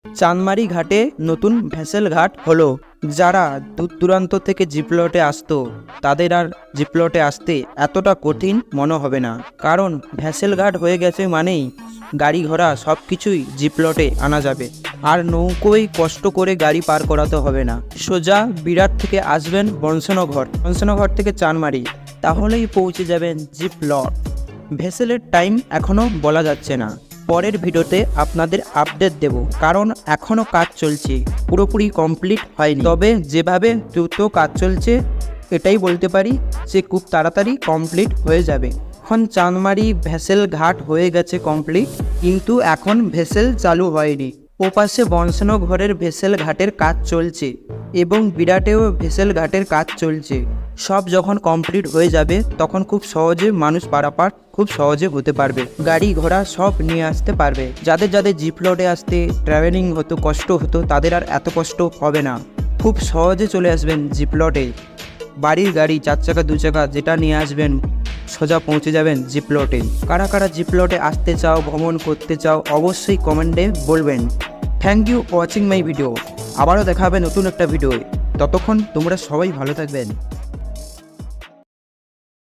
চাঁদমারি ঘাটে নতুন ভেসেল ঘাট হলো। যারা দূর দূরান্ত থেকে জিপলটে আসতো তাদের আর জিপলটে আসতে এতটা কঠিন মনে হবে না, কারণ ভেসেল ঘাট হয়ে গেছে মানেই গাড়ি ঘোড়া সব কিছুই জিপলটে আনা যাবে। আর নৌকোয় কষ্ট করে গাড়ি পার করাতে হবে না। সোজা বিরাট থেকে আসবেন বংশনগর থেকে চাঁদমারি, তাহলেই পৌঁছে যাবেন জিপলট। ভেসেলের টাইম এখনও বলা যাচ্ছে না, পরের ভিডিওতে আপনাদের আপডেট দেব, কারণ এখনও কাজ চলছে, পুরোপুরি কমপ্লিট হয়নি। তবে যেভাবে দ্রুত কাজ চলছে এটাই বলতে পারি যে খুব তাড়াতাড়ি কমপ্লিট হয়ে যাবে। এখন চাঁদমারি ভেসেল ঘাট হয়ে গেছে কমপ্লিট, কিন্তু এখন ভেসেল চালু হয়নি। ওপাশে বংশনগরের ভেসেল ঘাটের কাজ চলছে এবং বিরাটেও ভেসেল ঘাটের কাজ চলছে। সব যখন কমপ্লিট হয়ে যাবে তখন খুব সহজে মানুষ পারাপার খুব সহজে হতে পারবে, গাড়ি ঘোড়া সব নিয়ে আসতে পারবে। যাদের জিপলটে আসতে ট্রাভেলিং হতো, কষ্ট হতো, তাদের আর এত কষ্ট হবে না, খুব সহজে চলে আসবেন জিপলটে। বাড়ির গাড়ি 4 চাকা 2 চাকা যেটা নিয়ে আসবেন সোজা পৌঁছে যাবেন জিপলটে। কারা কারা জিপলটে আসতে চাও, ভ্রমণ করতে চাও, অবশ্যই কমেন্টে বলবেন। Thank you watching my video. আবারও দেখা হবে নতুন একটা ভিডিওয়। ততক্ষণ তোমরা সবাই ভালো থাকবেন।